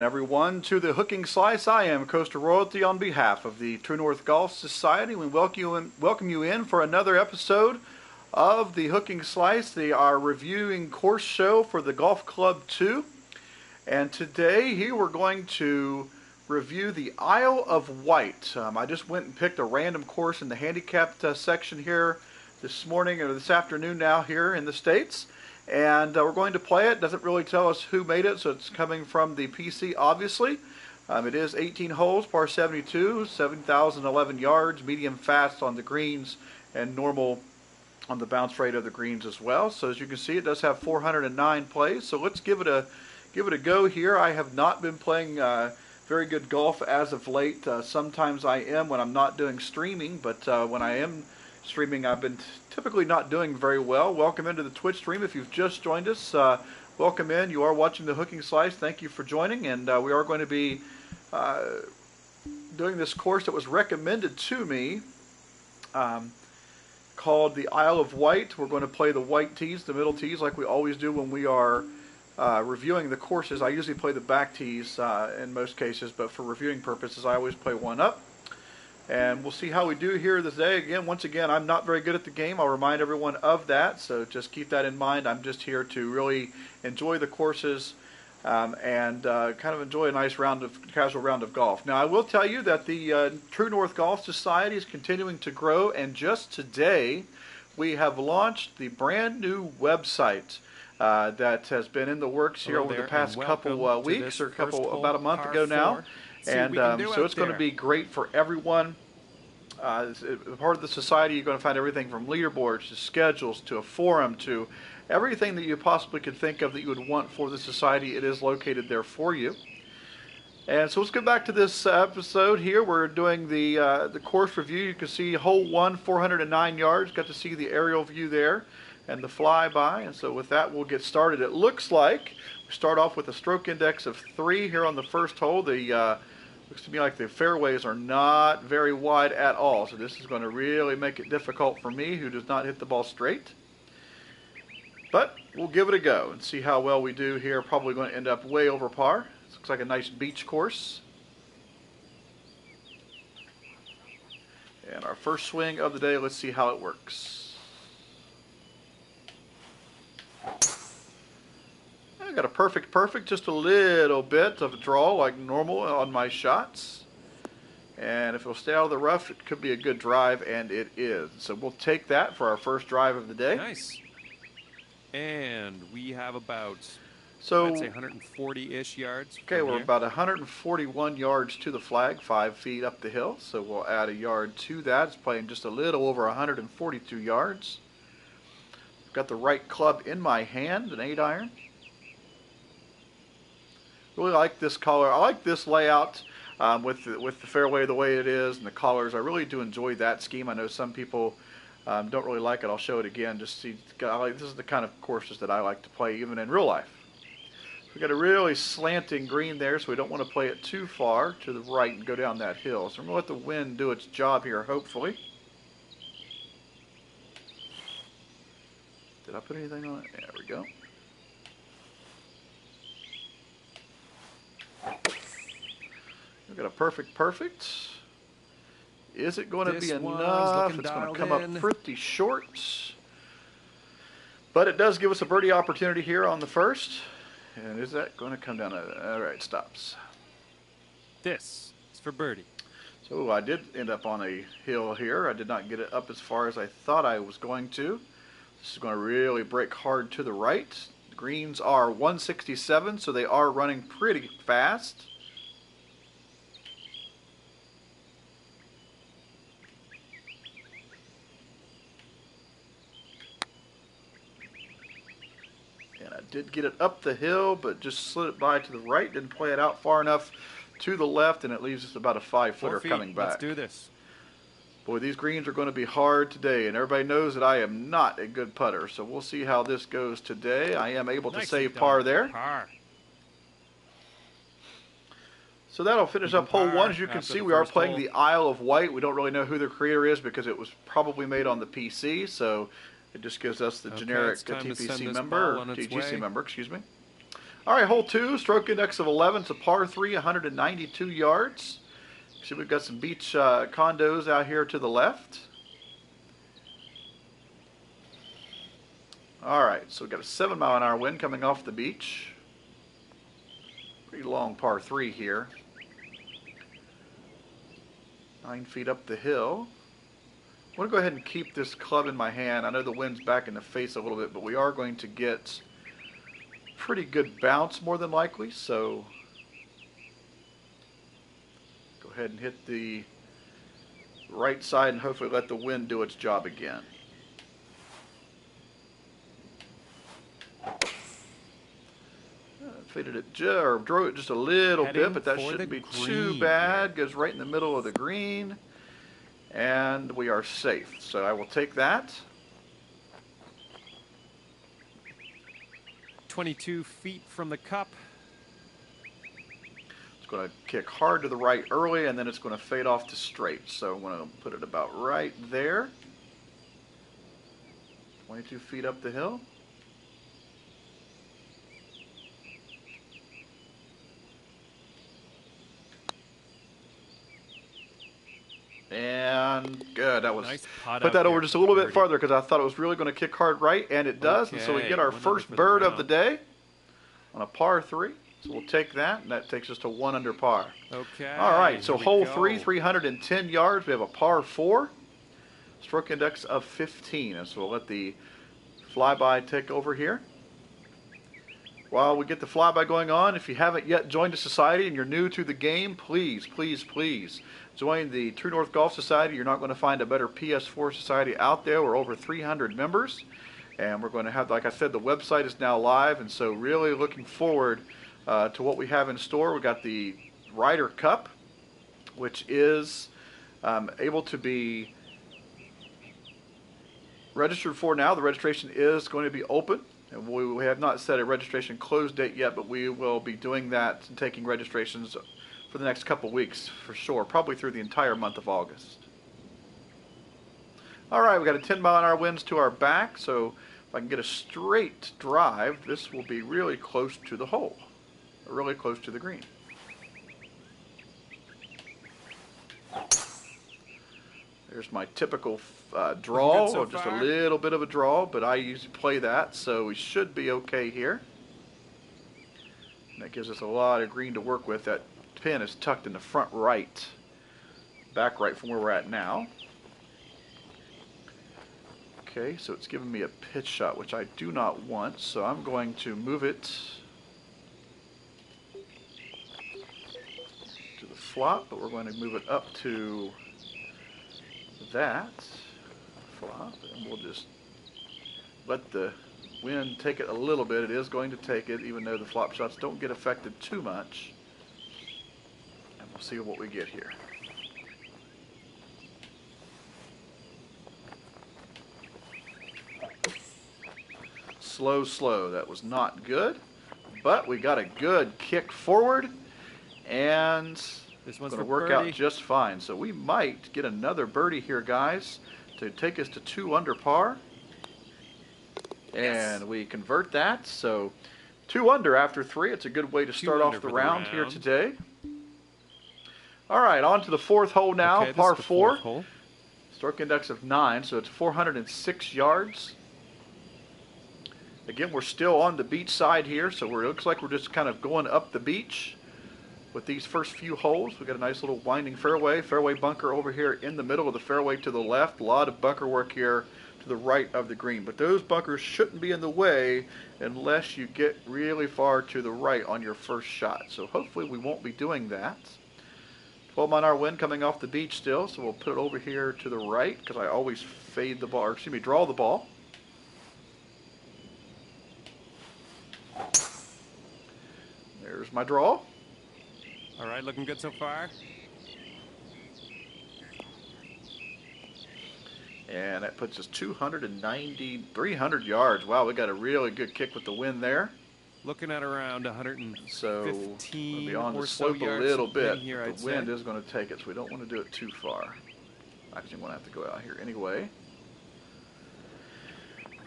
Everyone to the Hooking Slice. I am Coastal Royalty on behalf of the True North Golf Society. We welcome you in for another episode of the Hooking Slice. They are reviewing course show for the Golf Club 2. And today here we're going to review the Isle of Wight. I just went and picked a random course in the handicapped section here this morning or this afternoon now here in the States. And we're going to play it. Doesn't really tell us who made it, so it's coming from the PC, obviously. It is 18 holes, par 72, 7,011 yards, medium fast on the greens, and normal on the bounce rate of the greens as well. So as you can see, it does have 409 plays. So let's give it a go here. I have not been playing very good golf as of late. Sometimes I am when I'm not doing streaming, but when I am streaming, I've been typically not doing very well. Welcome into the Twitch stream. If you've just joined us, welcome in. You are watching the Hooking Slice. Thank you for joining, and we are going to be doing this course that was recommended to me called the Isle of Wight. We're going to play the white tees, the middle tees, like we always do when we are reviewing the courses. I usually play the back tees in most cases, but for reviewing purposes, I always play one up. And we'll see how we do here today. Once again, I'm not very good at the game. I'll remind everyone of that, so just keep that in mind. I'm just here to really enjoy the courses and kind of enjoy a nice casual round of golf. Now, I will tell you that the True North Golf Society is continuing to grow, and just today we have launched the brand new website that has been in the works here over the past couple weeks or about a month ago now. And so it's going to be great for everyone. As part of the society, you're going to find everything from leaderboards to schedules to a forum to everything that you possibly could think of that you would want for the society. It is located there for you. And so let's get back to this episode here. We're doing the course review. You can see hole 1, 409 yards. Got to see the aerial view there and the flyby. And so with that, we'll get started. It looks like we start off with a stroke index of 3 here on the first hole. Looks to me like the fairways are not very wide at all, so this is going to really make it difficult for me, who does not hit the ball straight. But we'll give it a go and see how well we do here. Probably going to end up way over par. This looks like a nice beach course. And our first swing of the day, let's see how it works. I got a perfect, just a little bit of a draw like normal on my shots. And if it'll stay out of the rough, it could be a good drive, and it is. So we'll take that for our first drive of the day. Nice. And we have about, I'd say 140-ish yards. Okay, we're about 141 yards to the flag, 5 feet up the hill. So we'll add a yard to that. It's playing just a little over 142 yards. I've got the right club in my hand, an 8-iron. Really like this color. I like this layout with the fairway the way it is and the colors. I really do enjoy that scheme. I know some people don't really like it. I'll show it again. Just see, this is the kind of courses that I like to play even in real life. We got a really slanting green there, so we don't want to play it too far to the right and go down that hill. So I'm going to let the wind do its job here, hopefully. Did I put anything on it? There we go. We've got a perfect. Is it going to be enough? It's going to come up pretty short. But it does give us a birdie opportunity here on the first. And is that going to come down? All right, stops. This is for birdie. So I did end up on a hill here. I did not get it up as far as I thought I was going to. This is going to really break hard to the right. The greens are 167, so they are running pretty fast. Did get it up the hill, but just slid it by to the right. Didn't play it out far enough to the left, and it leaves us about a 5-footer coming back. Let's do this. Boy, these greens are going to be hard today, and everybody knows that I am not a good putter, so we'll see how this goes today. I am able to save par there. Par. So that'll finish up hole 1. As you can see, we are playing the Isle of Wight. We don't really know who the creator is because it was probably made on the PC, so it just gives us the generic TPC member, or TGC member, excuse me. All right, hole 2, stroke index of 11. It's a par 3, 192 yards. See, we've got some beach condos out here to the left. All right, so we've got a 7-mile-an-hour wind coming off the beach. Pretty long par 3 here. 9 feet up the hill. I'm going to go ahead and keep this club in my hand. I know the wind's back in the face a little bit, but we are going to get pretty good bounce more than likely, so go ahead and hit the right side and hopefully let the wind do its job again. Faded it or drove it just a little bit, but that shouldn't be too bad. Goes right in the middle of the green, and we are safe. So I will take that. 22 feet from the cup. It's going to kick hard to the right early, and then it's going to fade off to straight. So I'm going to put it about right there. 22 feet up the hill. And good. That was nice pot put that over just a little bit farther because I thought it was really going to kick hard right, and it does. And so we get our first bird of the day on a par 3. So we'll take that, and that takes us to 1 under par. Okay. All right. So hole 3, 310 yards. We have a par 4, stroke index of 15. And so we'll let the flyby take over here. While we get the flyby going on, if you haven't yet joined the society and you're new to the game, please, please, please join the True North Golf Society. You're not going to find a better PS4 society out there. We're over 300 members, and we're going to have, like I said, the website is now live, and so really looking forward to what we have in store. We've got the Ryder Cup, which is able to be registered for now. The registration is going to be open. And we have not set a registration close date yet, but we will be doing that and taking registrations for the next couple weeks for sure, probably through the entire month of August. All right, we got a 10-mile-an-hour winds to our back, so if I can get a straight drive, this will be really close to the hole, really close to the green. There's my typical draw, or just a little bit of a draw, but I usually play that, so we should be okay here. And that gives us a lot of green to work with. That pin is tucked in the front right, back right from where we're at now. Okay, so it's giving me a pitch shot, which I do not want, so I'm going to move it to the flop, but we're going to move it up to that flop, and we'll just let the wind take it a little bit. It is going to take it, even though the flop shots don't get affected too much. And we'll see what we get here. Slow, slow. That was not good, but we got a good kick forward, and this one's going to work out just fine. So we might get another birdie here, guys, to take us to 2 under par. And we convert that. So 2 under after 3. It's a good way to start off the round here today. All right, on to the 4th hole now, okay, par 4. Stroke index of 9, so it's 406 yards. Again, we're still on the beach side here, so it looks like we're just kind of going up the beach with these first few holes. We've got a nice little winding fairway bunker over here in the middle of the fairway to the left. A lot of bunker work here to the right of the green. But those bunkers shouldn't be in the way unless you get really far to the right on your first shot. So hopefully we won't be doing that. 12-mile-an-hour wind coming off the beach still, so we'll put it over here to the right because I always fade the ball, or excuse me, draw the ball. There's my draw. All right, looking good so far. And that puts us 300 yards. Wow, we got a really good kick with the wind there. Looking at around 115 so we'll be on the slope a little bit. Here, the wind is going to take it, so we don't want to do it too far. Actually, I'm going to have to go out here anyway.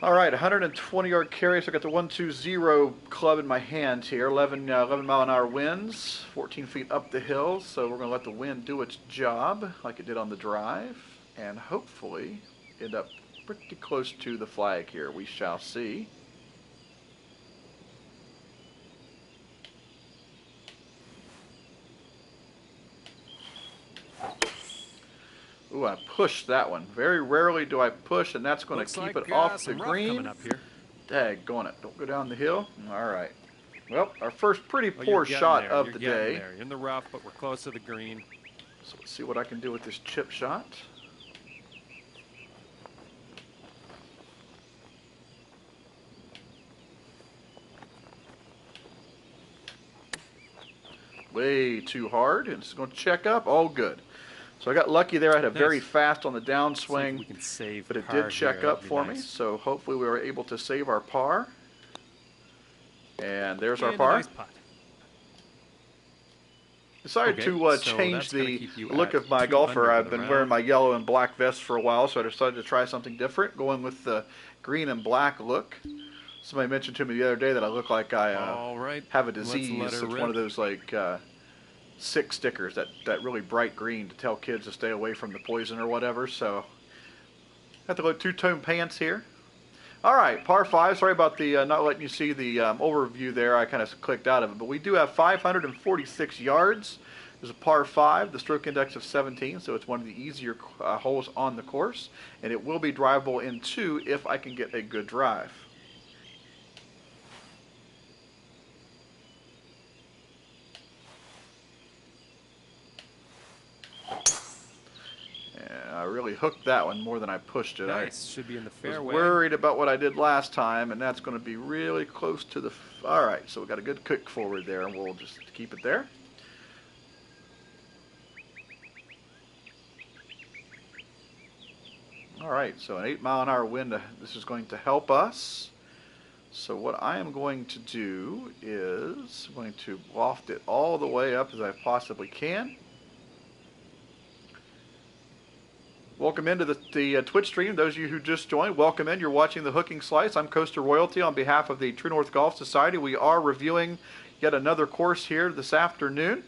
All right, 120-yard carry. So I got the 1-2-0 club in my hand here. 11 mile an hour winds, 14 feet up the hill. So we're going to let the wind do its job like it did on the drive, and hopefully end up pretty close to the flag here. We shall see. Ooh, I pushed that one. Very rarely do I push, and that's going to keep it off the green. Daggone it. Don't go down the hill. All right. Well, our first pretty poor shot of the day. There. You're in the rough, but we're close to the green. So let's see what I can do with this chip shot. Way too hard, and it's going to check up. All good. So I got lucky there. I had a very fast on the downswing, but it did check up for me. So hopefully we were able to save our par. And our par. Nice putt. Decided to change the look of my golfer. I've been wearing my yellow and black vest for a while, so I decided to try something different, going with the green and black look. Somebody mentioned to me the other day that I look like I have a disease. It's one of those like sick stickers, that really bright green to tell kids to stay away from the poison or whatever. So got the little two-tone pants here. All right, par 5. Sorry about the not letting you see the overview there. I kind of clicked out of it, but we do have 546 yards. There's a par 5, the stroke index of 17, so it's one of the easier holes on the course, and it will be drivable in 2 if I can get a good drive. I really hooked that one more than I pushed it. Nice. Should be in the fairway. I was worried about what I did last time, and that's going to be really close to the... All right, so we got a good kick forward there, and we'll just keep it there. All right, so an 8 mile an hour wind. This is going to help us. So what I am going to do is I'm going to loft it all the way up as I possibly can. Welcome into the Twitch stream. Those of you who just joined, welcome in. You're watching the Hooking Slice. I'm Coaster Royalty on behalf of the True North Golf Society. We are reviewing yet another course here this afternoon.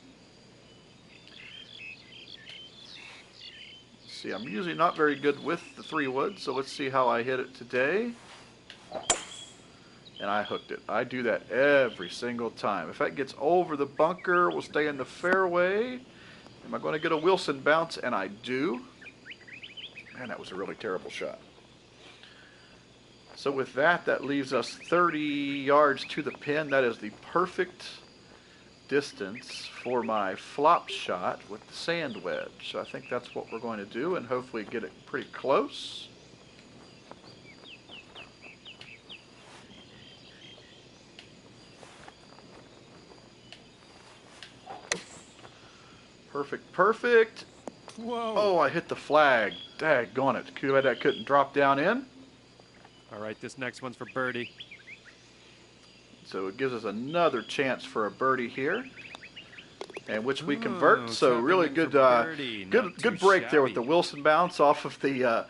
Let's see, I'm usually not very good with the 3-wood, so let's see how I hit it today. And I hooked it. I do that every single time. If that gets over the bunker, we'll stay in the fairway. Am I going to get a Wilson bounce? And I do. Man, that was a really terrible shot. So with that, that leaves us 30 yards to the pin. That is the perfect distance for my flop shot with the sand wedge. So I think that's what we're going to do, and hopefully get it pretty close. Perfect, perfect. Whoa. Oh, I hit the flag. Daggone it. Too bad that couldn't drop down in. All right, this next one's for birdie. So it gives us another chance for a birdie here, and which we convert. So really good, good break there with the Wilson bounce off of the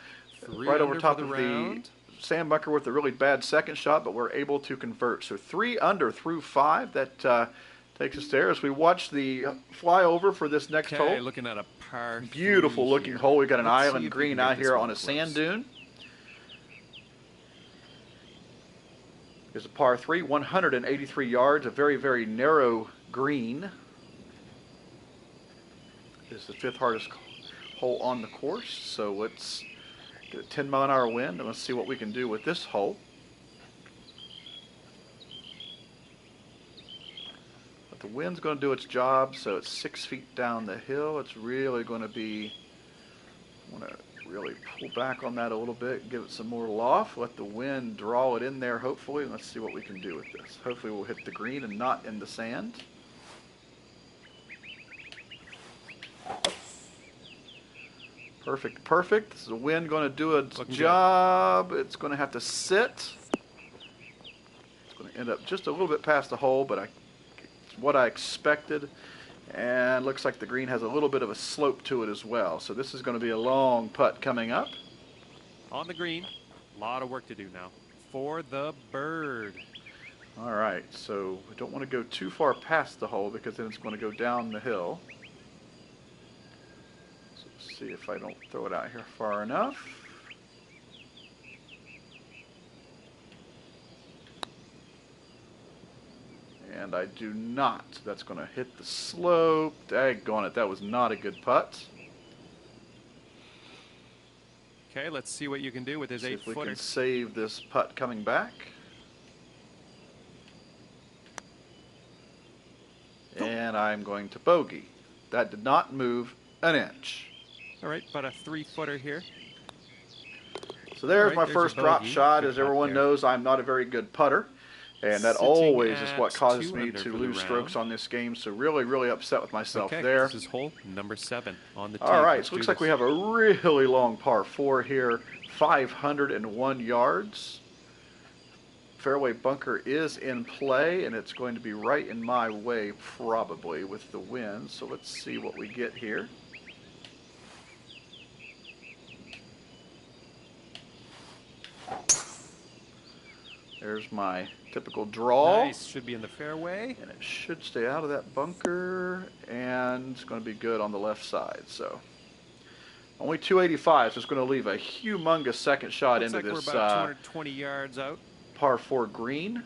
right over top of the sand bunker with a really bad second shot, but we're able to convert. So 3 under through 5. That takes us there as we watch the flyover for this next hole. Looking at a par. Beautiful looking hole. We got an island green out here on a sand dune. Here's a par 3, 183 yards, a very, very narrow green. This is the 5th hardest hole on the course. So let's get a 10 mile an hour wind, and let's see what we can do with this hole. The wind's going to do its job, so it's 6 feet down the hill. It's really going to be, I want to really pull back on that a little bit, give it some more loft, let the wind draw it in there hopefully, and let's see what we can do with this. Hopefully we'll hit the green and not in the sand. Perfect, perfect. This is the wind going to do its job. It's going to have to sit. It's going to end up just a little bit past the hole, but what I expected, and looks like the green has a little bit of a slope to it as well. So this is going to be a long putt coming up. On the green, a lot of work to do now. for the bird. All right, so we don't want to go too far past the hole because then it's going to go down the hill. So let's see if I don't throw it out here far enough. And I do not. That's going to hit the slope. Daggone it, that was not a good putt. Okay, let's see what you can do with his 8-footer. See if we can save this putt coming back. And I'm going to bogey. That did not move an inch. All right, but a 3-footer here. So there's my first drop shot. As everyone knows, I'm not a very good putter. And that always is what causes me to lose strokes on this game. So really, really upset with myself there. This is hole number 7 on the tee. All right, so it looks like we have a really long par 4 here, 501 yards. Fairway bunker is in play, and it's going to be right in my way probably with the wind. So let's see what we get here. There's my typical draw. Nice, should be in the fairway. And it should stay out of that bunker, and it's going to be good on the left side. So only 285, so it's going to leave a humongous second shot into this we're about 220 yards out. Par 4 green.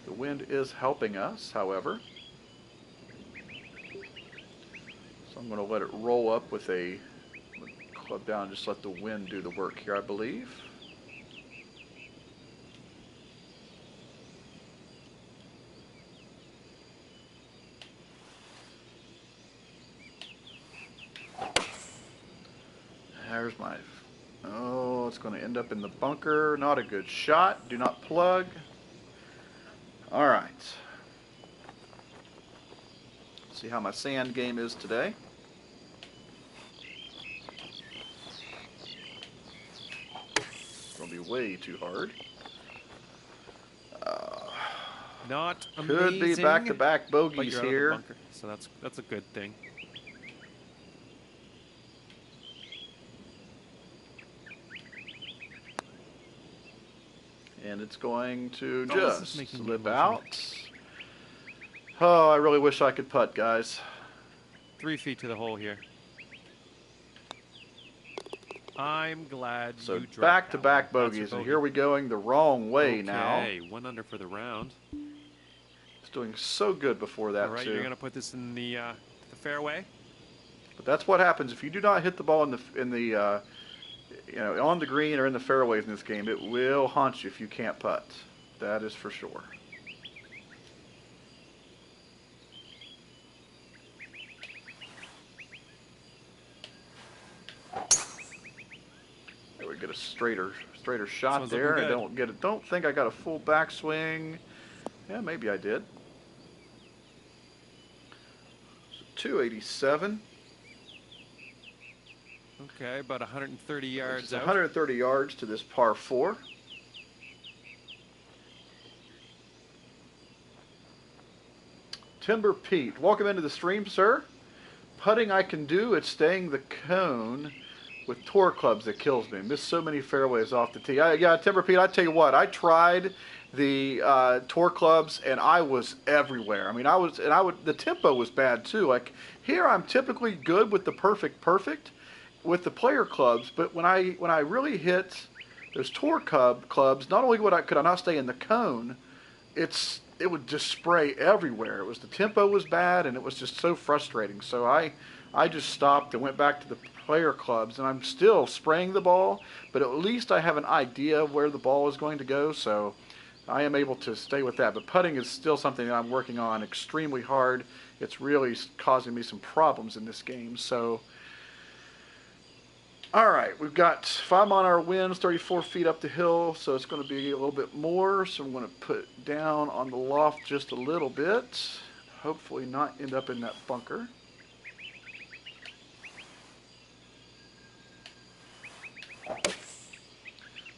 The wind is helping us, however. So I'm going to let it roll up with a club down, just let the wind do the work here, I believe. There's my, oh, it's going to end up in the bunker. Not a good shot. Do not plug. All right. Let's see how my sand game is today. It's going to be way too hard. Not amazing. Could be back-to-back bogeys here. So that's a good thing. And it's going to just slip out. Oh, I really wish I could putt, guys. 3 feet to the hole here. I'm glad you dropped back-to-back bogeys, and here we're going the wrong way now. Okay, 1 under for the round. It's doing so good before that, All right, too. you're going to put this in the fairway. But that's what happens if you do not hit the ball you know, on the green or in the fairways in this game. It will haunt you if you can't putt. That is for sure. There we get a straighter shot there. I don't think I got a full backswing. Yeah, maybe I did. So 287. Okay, about 130 yards out. 130 yards to this par 4. Timber Pete, welcome into the stream, sir. Putting I can do, it's staying the cone with tour clubs that kills me. Missed so many fairways off the tee. Yeah, Timber Pete, I tell you what, I tried the tour clubs and I was everywhere. I mean, the tempo was bad too. Like here, I'm typically good with the perfect with the player clubs, but when I really hit those tour clubs, not only could I not stay in the cone, it would just spray everywhere. The tempo was bad, and it was just so frustrating. So I just stopped and went back to the player clubs, and I'm still spraying the ball, but at least I have an idea of where the ball is going to go, so I am able to stay with that. But putting is still something that I'm working on extremely hard. It's really causing me some problems in this game, so all right, we've got 5 on our winds, 34 feet up the hill, so it's going to be a little bit more. So I'm going to put down on the loft just a little bit. Hopefully not end up in that bunker.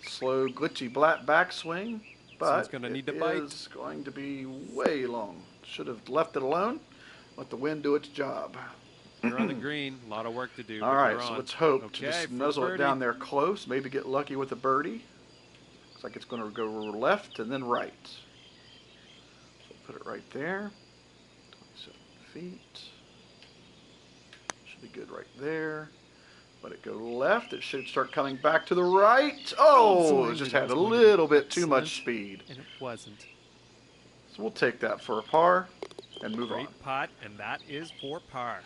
Slow, glitchy black backswing, but it's going to need to bite. It's going to be way long. Should have left it alone. Let the wind do its job. You're on the green. A lot of work to do. All right, so let's hope to just nuzzle it down there close. Maybe get lucky with a birdie. like it's going to go left and then right. So put it right there. 27 feet. Should be good right there. Let it go left. It should start coming back to the right. Oh, it just had a little bit too much speed. And it wasn't. So we'll take that for a par and move on. Great putt, and that is for par.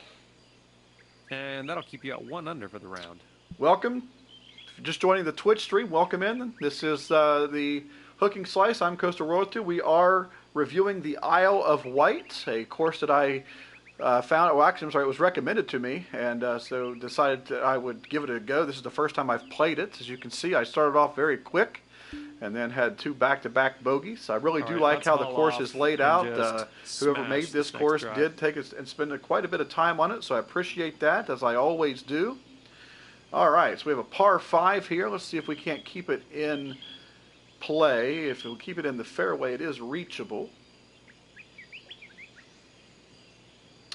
And that'll keep you at 1 under for the round. Welcome. If you're just joining the Twitch stream, welcome in. This is the Hooking Slice. I'm Coastal Royalty. We are reviewing the Isle of Wight, a course that I found, well, actually, I'm sorry, it was recommended to me, and so decided that I would give it a go. This is the first time I've played it. As you can see, I started off very quick and then had 2 back-to-back bogeys. I really do like how the course is laid out. Whoever made this course did take it and spend quite a bit of time on it, so I appreciate that, as I always do. All right, so we have a par 5 here. Let's see if we can't keep it in play. If we keep it in the fairway, it is reachable.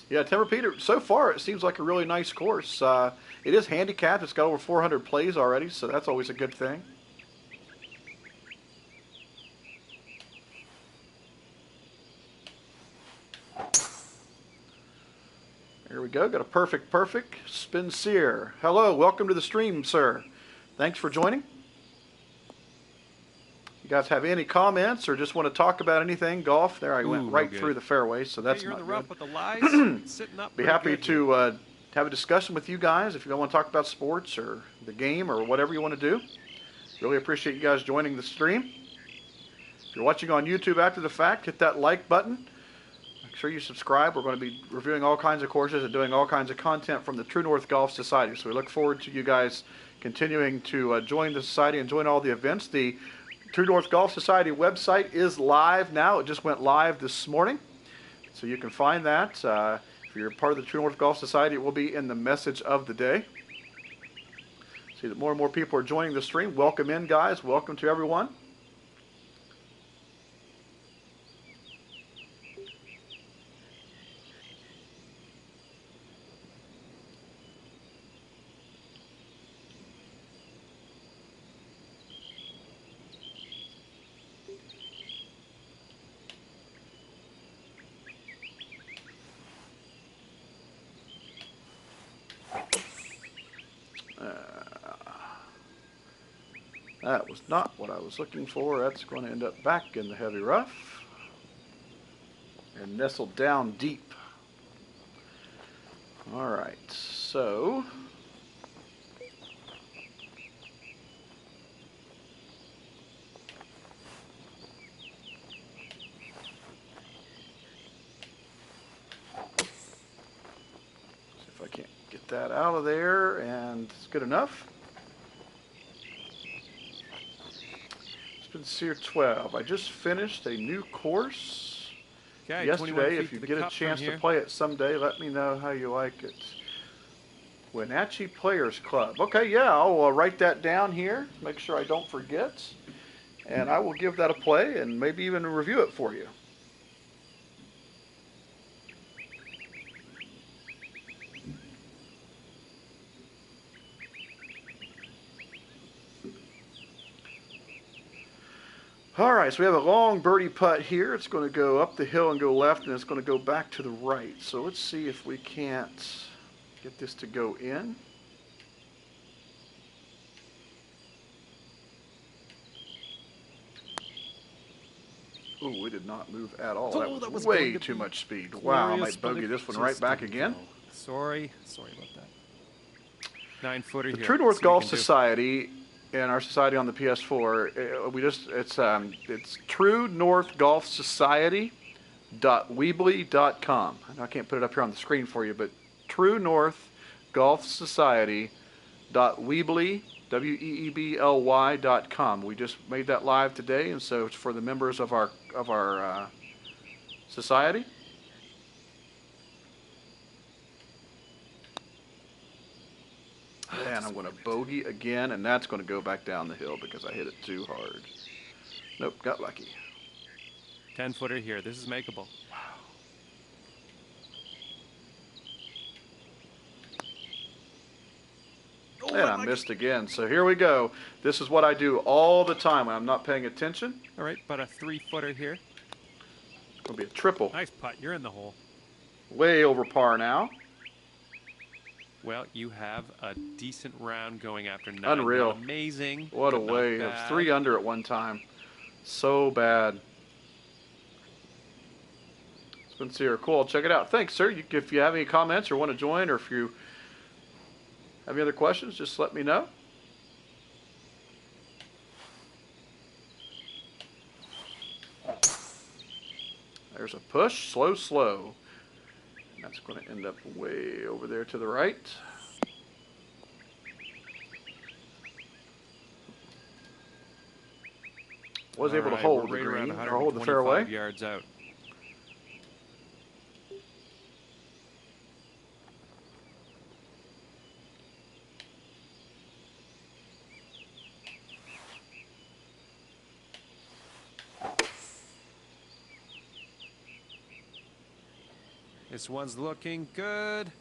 Yeah, Tempur-Pedic, so far it seems like a really nice course. It is handicapped. It's got over 400 plays already, so that's always a good thing. Here we go. Got a perfect. Spencer. Hello, welcome to the stream, sir. Thanks for joining. You guys have any comments or just want to talk about anything? Golf? There, I went right through the fairway, so that's you're not in the rough good. with the lies, sitting up. Be happy to have a discussion with you guys if you want to talk about sports or the game or whatever you want to do. Really appreciate you guys joining the stream. If you're watching on YouTube after the fact, hit that like button. Make sure you subscribe. We're going to be reviewing all kinds of courses and doing all kinds of content from the True North Golf Society. So we look forward to you guys continuing to join the society and join all the events. The True North Golf Society website is live now. It just went live this morning. So you can find that. If you're part of the True North Golf Society, it will be in the message of the day. See that more and more people are joining the stream. Welcome in, guys. Welcome to everyone. That was not what I was looking for. That's going to end up back in the heavy rough and nestled down deep. All right, so see if I can't get that out of there, and it's good enough. Sincere 12. I just finished a new course yesterday. If you get a chance to play it someday, let me know how you like it. Wenatchee Players Club. Okay, yeah, I'll write that down here. Make sure I don't forget. And I will give that a play and maybe even review it for you. All right, so we have a long birdie putt here. It's going to go up the hill and go left, and it's going to go back to the right. So let's see if we can't get this to go in. Oh, we did not move at all. That was way too much speed. Wow, I might bogey this one right back again. Sorry about that. 9-footer here. The True North Golf Society and our society on the PS4, it's True North Golf Society.weebly.com. I know I can't put it up here on the screen for you, but True North Golf Society.weebly.com. We just made that live today, and so it's for the members of our society. And I'm going to bogey again, and that's going to go back down the hill because I hit it too hard. Nope, got lucky. 10-footer here. This is makeable. Wow. And I missed again. So here we go. This is what I do all the time when I'm not paying attention. All right, about a 3-footer here. It'll be a triple. Nice putt. You're in the hole. Way over par now. Well, you have a decent round going after 9. Unreal. Not amazing. What a way. It was 3 under at one time. So bad. Sincere. Cool. Check it out. Thanks, sir. If you have any comments or want to join, or if you have any other questions, just let me know. There's a push. Slow, slow. That's going to end up way over there to the right. Was able to hold the green, or hold the fairway. Yards out. This one's looking good.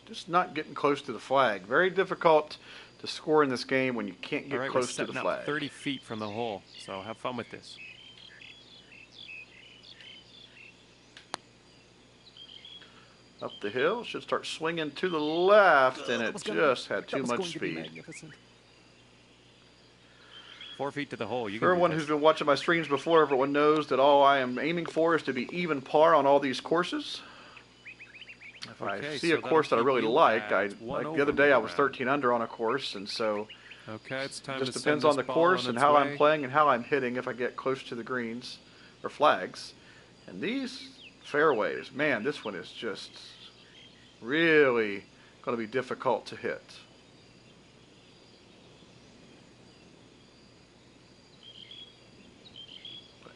Just not getting close to the flag. Very difficult to score in this game when you can't get close to the flag. Up 30 feet from the hole, so have fun with this. Up the hill, should start swinging to the left, and it just had too much speed. 4 feet to the hole. For everyone who's been watching my streams before, everyone knows that all I am aiming for is to be even par on all these courses. If I see a course that I really like, like the other day I was 13 under on a course, and so it's time just depends on the course and how I'm playing and how I'm hitting if I get close to the greens or flags. And these fairways, man, this one is just really going to be difficult to hit.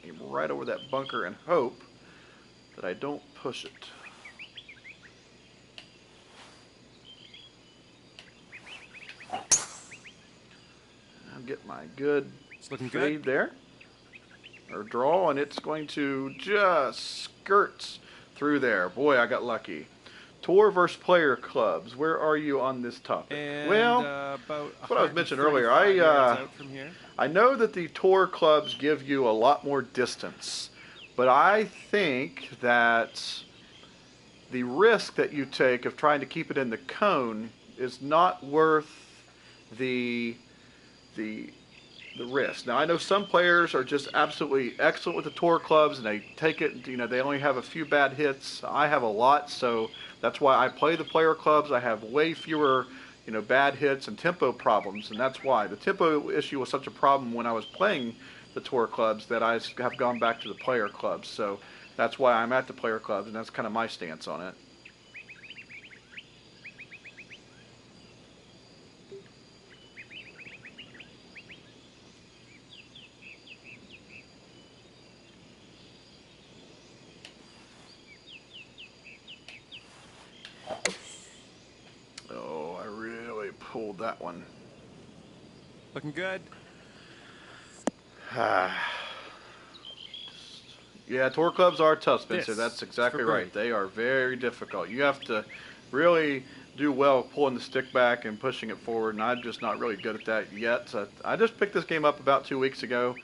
Aim right over that bunker and hope that I don't push it. I'll get my good fade there, or draw, and it's going to just skirts through there. Boy, I got lucky. Tour versus player clubs. Where are you on this topic? And, well, about what I was mentioning earlier, I know that the tour clubs give you a lot more distance, but I think that the risk that you take of trying to keep it in the cone is not worth the risk. Now, I know some players are just absolutely excellent with the tour clubs, and they take it, you know, they only have a few bad hits. I have a lot, so that's why I play the player clubs. I have way fewer, you know, bad hits and tempo problems, and that's why. The tempo issue was such a problem when I was playing the tour clubs that I have gone back to the player clubs. So that's why I'm at the player clubs, and that's kind of my stance on it. Oh, I really pulled that one. Looking good. Yeah, tour clubs are tough, Spencer. That's exactly right. They are very difficult. You have to really do well pulling the stick back and pushing it forward, and I'm just not really good at that yet. So I just picked this game up about 2 weeks ago.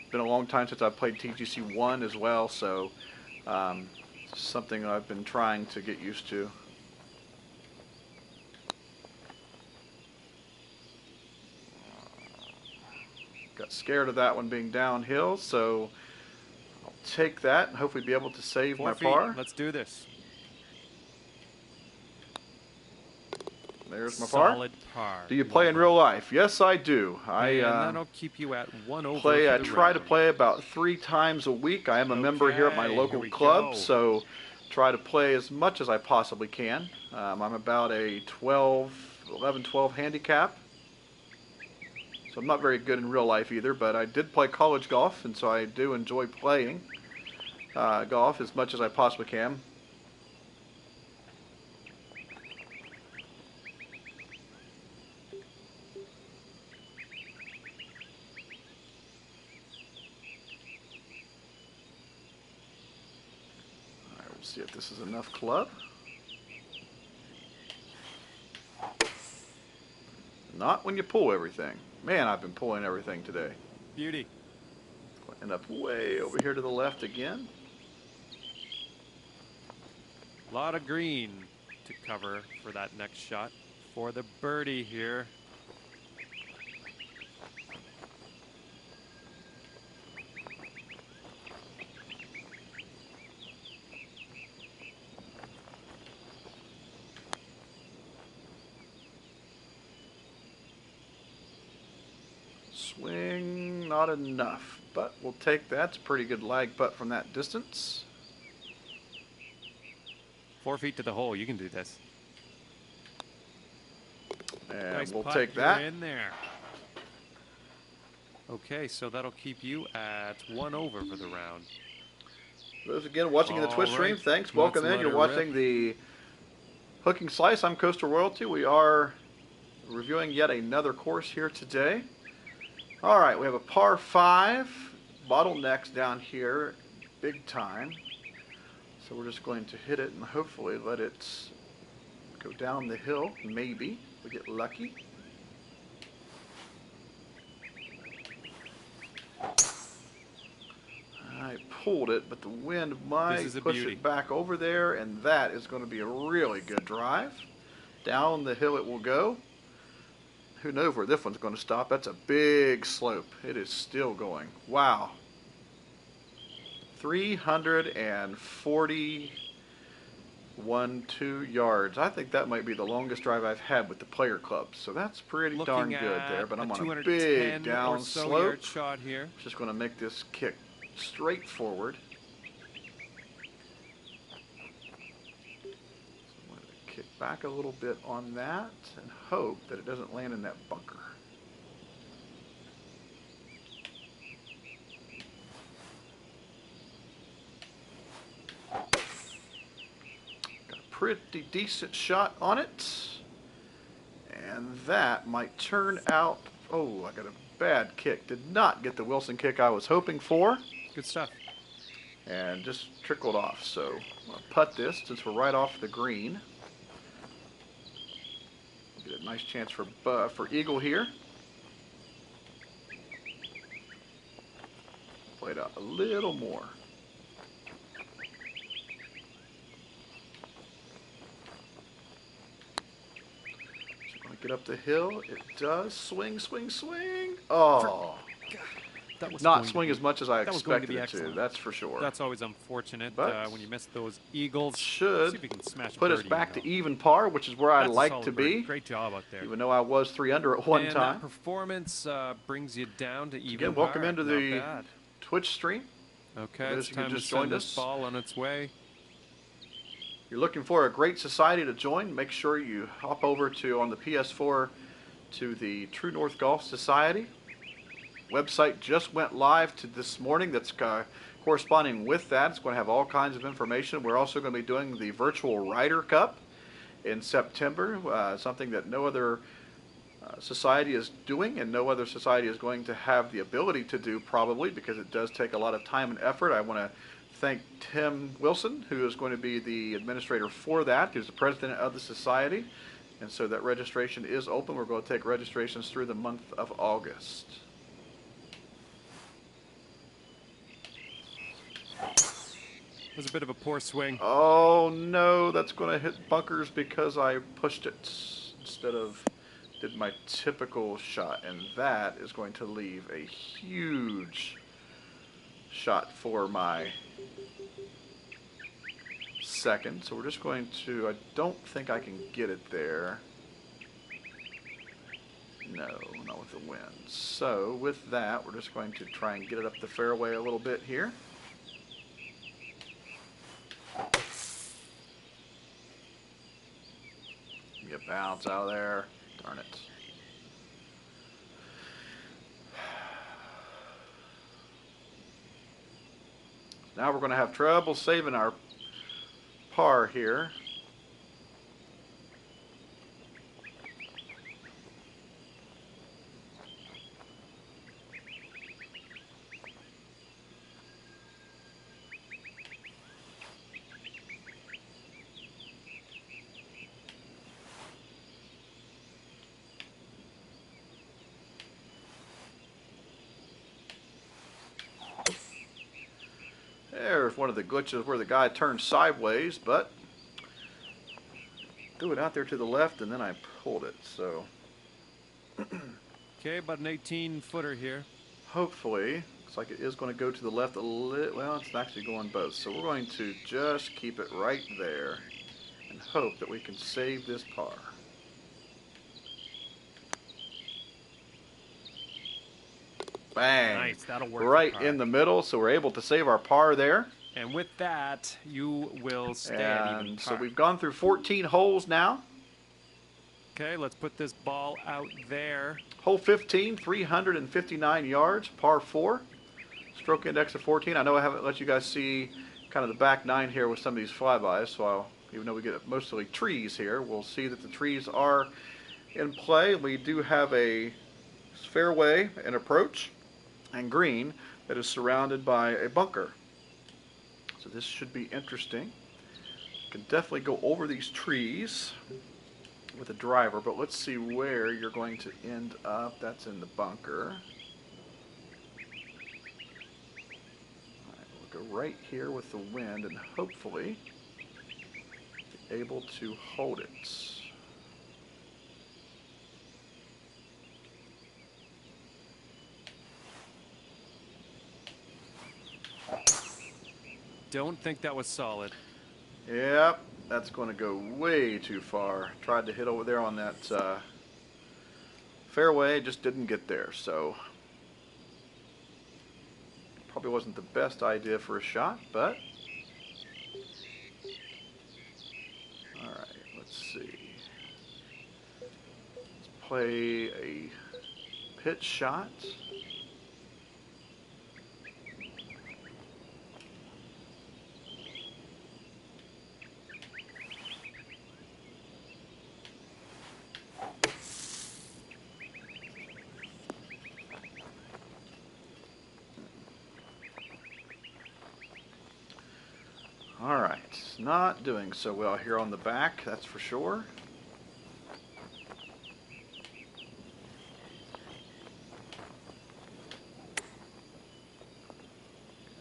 It's been a long time since I've played TGC 1 as well, so it's something I've been trying to get used to. Got scared of that one being downhill, so I'll take that and hopefully be able to save my par. Let's do this. There's my par. Solid par. Do you play in real life? Yes, I do. That'll keep you at 1 over. I try to play about 3 times a week. I am a member here at my local club, so try to play as much as I possibly can. I'm about a 11-12 handicap. So I'm not very good in real life either, but I did play college golf, and so I do enjoy playing golf as much as I possibly can. All right, we'll see if this is enough club. Not when you pull everything. Man, I've been pulling everything today. Beauty. End up way over here to the left again. A lot of green to cover for that next shot for the birdie here. Swing, not enough, but we'll take that. It's a pretty good lag putt from that distance. 4 feet to the hole. You can do this. And nice we'll putt. take You're that. in there. Okay, so that'll keep you at 1 over for the round. Those again watching in the Twitch stream, thanks. Welcome in. You're watching the Hooking Slice. I'm Coastal Royalty. We are reviewing yet another course here today. All right, we have a par 5, bottlenecks down here, big time. So we're just going to hit it and hopefully let it go down the hill. Maybe we get lucky. I pulled it, but the wind might push it back over there, and that is going to be a really good drive. Down the hill it will go. Who knows where this one's going to stop? That's a big slope. It is still going. Wow. 341.2 yards. I think that might be the longest drive I've had with the player club. So that's pretty darn good there. But I'm on a big down slope. Shot here. Just going to make this kick straight forward. Kick back a little bit on that and hope that it doesn't land in that bunker. Got a pretty decent shot on it. And that might turn out... Oh, I got a bad kick. Did not get the Wilson kick I was hoping for. Good stuff. And just trickled off. So I'm going to putt this since we're right off the green. Get a nice chance for eagle here. Play it out a little more. Just want to get up the hill. It does. Swing, swing, swing. Oh. That was not swing as much as I expected it to. That's for sure. That's always unfortunate when you miss those eagles. Should see if we can smash put us back to even par, which is where I like to be. Great job out there. Even though I was 3 under at one time. That performance brings you down to even Again, welcome into the Twitch stream. Okay, it's time to send this ball on its way. You're looking for a great society to join. Make sure you hop over to on the PS4 to the True North Golf Society. Website just went live to this morning. That's corresponding with that. It's going to have all kinds of information. We're also going to be doing the virtual Ryder Cup in September, something that no other society is doing and no other society is going to have the ability to do probably because it does take a lot of time and effort. I want to thank Tim Wilson, who is going to be the administrator for that. He's the president of the society. And so that registration is open. We're going to take registrations through the month of August. It was a bit of a poor swing. Oh no, that's going to hit bunkers because I pushed it instead of did my typical shot, and that is going to leave a huge shot for my second. So we're just going to, I don't think I can get it there. No, not with the wind. So with that, we're just going to try and get it up the fairway a little bit here. Get bounce out of there. Darn it. Now we're going to have trouble saving our par here. there's one of the glitches where the guy turns sideways, but threw it out there to the left, and then I pulled it. So Okay, about an 18-footer here. Hopefully, looks like it is going to go to the left a little. Well, it's actually going both. So we're going to just keep it right there and hope that we can save this par. Bang! Nice, that'll work. Right in the middle, so we're able to save our par there. And with that, you will stay at even par. So we've gone through 14 holes now. Okay, let's put this ball out there. Hole 15, 359 yards, par 4. Stroke index of 14. I know I haven't let you guys see kind of the back nine here with some of these flybys, so even though we get mostly trees here, we'll see that the trees are in play. We do have a fairway and approach and green that is surrounded by a bunker. So this should be interesting. Can definitely go over these trees with a driver, but let's see where you're going to end up. That's in the bunker. All right, we'll go right here with the wind and hopefully be able to hold it. Don't think that was solid. Yep, that's going to go way too far. Tried to hit over there on that fairway, just didn't get there. So probably wasn't the best idea for a shot, but all right, let's see. Let's play a pitch shot. All right, not doing so well here on the back, that's for sure.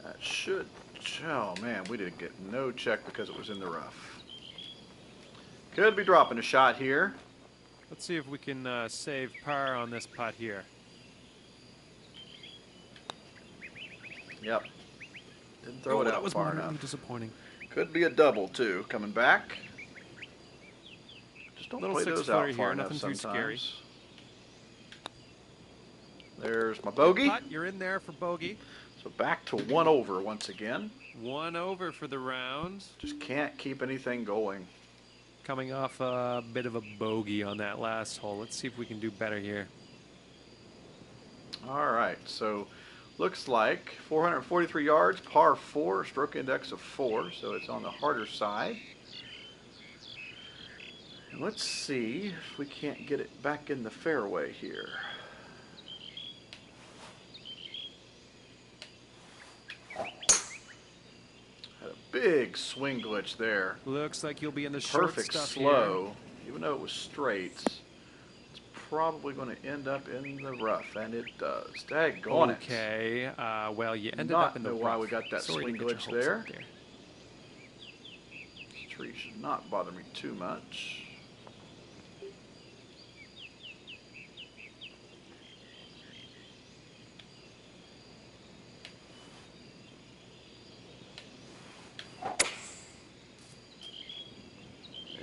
That should, oh man, we didn't get no check because it was in the rough. Could be dropping a shot here. Let's see if we can save par on this putt here. Yep. Didn't throw it out that was far enough. Disappointing. Could be a double too, coming back. Just don't play those out far enough sometimes. Too scary. There's my bogey. Putt, you're in there for bogey. So back to 1 over once again. 1 over for the round. Just can't keep anything going. Coming off a bit of a bogey on that last hole. Let's see if we can do better here. All right, so looks like 443 yards, par 4, stroke index of 4, so it's on the harder side. And let's see if we can't get it back in the fairway here. Had a big swing glitch there. Looks like you'll be in the short Perfect stuff slow, here. even though it was straight. It's probably going to end up in the rough, and it does. Daggone it. Okay, well, you ended Not up in the know rough. why we got that Sorry swing to get your glitch hopes there. up there. This tree should not bother me too much.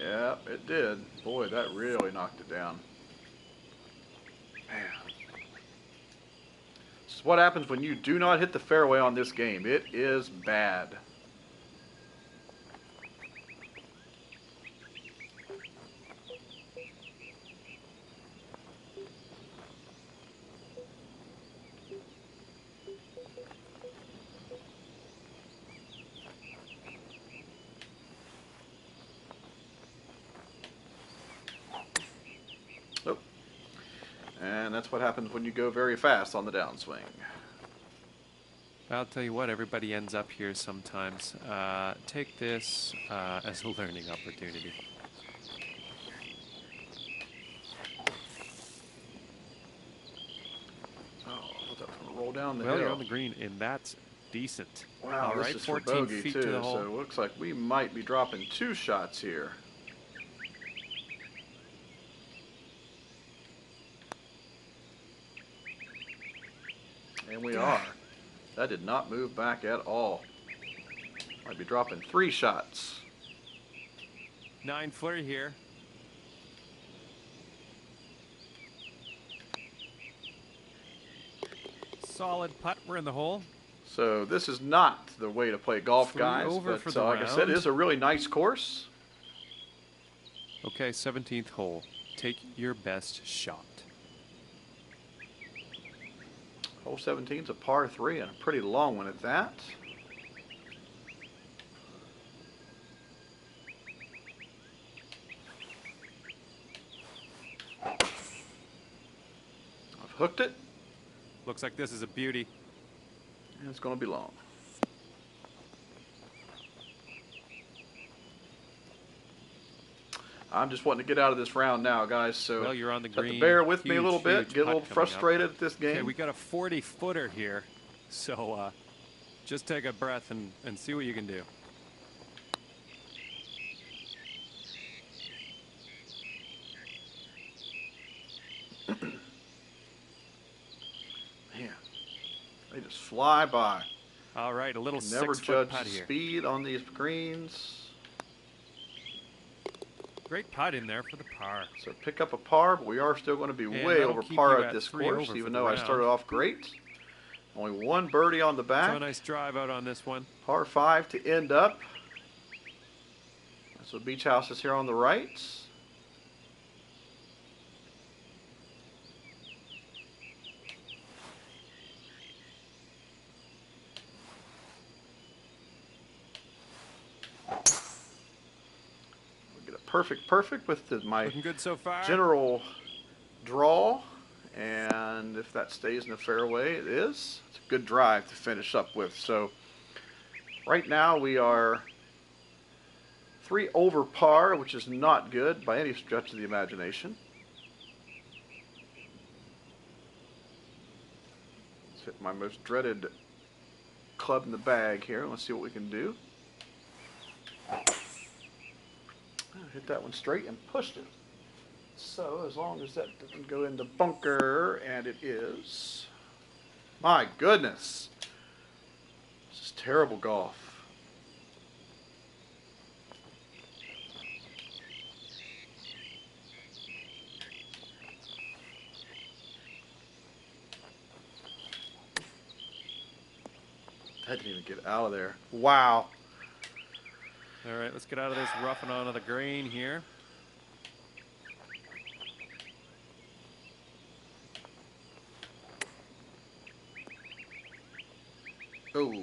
Yep, it did. Boy, that really knocked it down. Man. This is what happens when you do not hit the fairway on this game. It is bad. And that's what happens when you go very fast on the downswing. I'll tell you what, everybody ends up here sometimes. Take this as a learning opportunity. Oh, I thought that was going to roll down the hill. Well, you're on the green, and that's Decent. Wow, All this right, is for 14 bogey feet too, to the so hole. it looks like we might be dropping 2 shots here. And we are. That did not move back at all. Might be dropping 3 shots. 9-footer here. Solid putt. We're in the hole. So this is not the way to play golf, 3 guys. over But for the like I said, round. it is a really nice course. Okay, 17th hole. Take your best shot. Hole 17 is a par 3 and a pretty long one at that. I've hooked it, Looks like this is a beauty. and it's going to be long. I'm just wanting to get out of this round now, guys. So Well, you're on the just have to green. bear with me a Huge, little bit. huge Get a putt little coming up. frustrated at this game. Okay, we got a 40-footer here. So just take a breath and see what you can do. Man, they just fly by. All right, a little Never 6-foot judge putt the here. speed on these greens. Great putt in there for the par. So pick up a par, but we are still going to be And way that'll over keep par you at at this 3 course, over even for though the I started round. off great. Only 1 birdie on the So back. a nice drive out on this one. Par 5 to end up. So beach house is here on the right. We get a perfect with my Looking good so far. general draw, and if that stays in the fairway, it is. It's a good drive to finish up with. So right now we are 3 over par, which is not good by any stretch of the imagination. Let's hit my most dreaded club in the bag here. Let's see what we can do. Hit that one straight and pushed it. So as long as that doesn't go in the bunker, and it is. My goodness. This is terrible golf. That didn't even get out of there. Wow. All right, let's get out of this rough and onto the green here. Oh,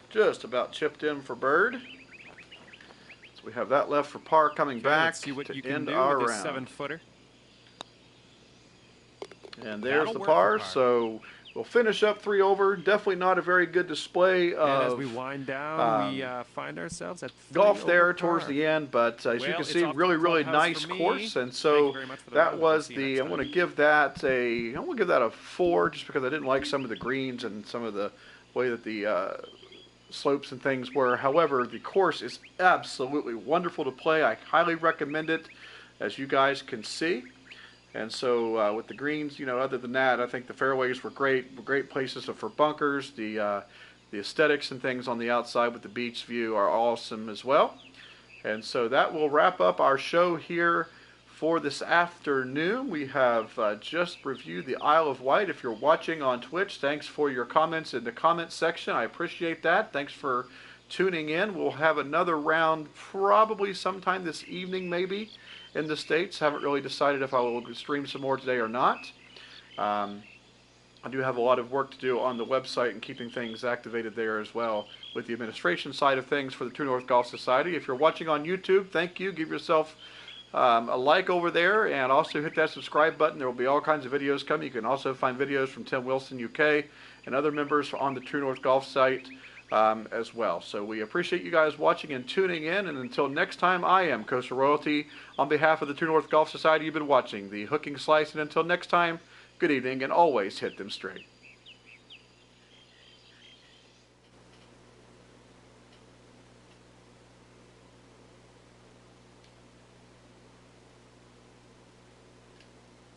just about chipped in for bird. So we have that left for par coming Okay, back let's see what to you can end do our with this round. 7-footer. And there's That'll the work for par. par. So we'll finish up 3 over. Definitely not a very good display And as of we wind down, we find ourselves at 3 golf there over towards par. the end, but as you Well, can it's see, off to really, the really clubhouse nice for me. course, and Thank so you very much for the that round. We'll was see you the. next I'm going to time. give that a. I'm going to give that a 4, just because I didn't like some of the greens and some of the way that the slopes and things were. However, the course is absolutely wonderful to play. I highly recommend it, as you guys can see. And so with the greens, you know, other than that, I think the fairways were great places for bunkers. The aesthetics and things on the outside with the beach view are awesome as well. And so that will wrap up our show here for this afternoon. We have just reviewed the Isle of Wight. If you're watching on Twitch, thanks for your comments in the comment section. I appreciate that. Thanks for tuning in. We'll have another round probably sometime this evening, maybe, in the States. Haven't really decided if I will stream some more today or not. I do have a lot of work to do on the website and keeping things activated there as well with the administration side of things for the True North Golf Society. If you're watching on YouTube, thank you. Give yourself a like over there, and also hit that subscribe button. There will be all kinds of videos coming. You can also find videos from Tim Wilson UK and other members on the True North Golf site as well. So we appreciate you guys watching and tuning in, and until next time, I am Coastal Royalty. On behalf of the True North Golf Society, you've been watching the Hooking Slice, and until next time, good evening, and always hit them straight.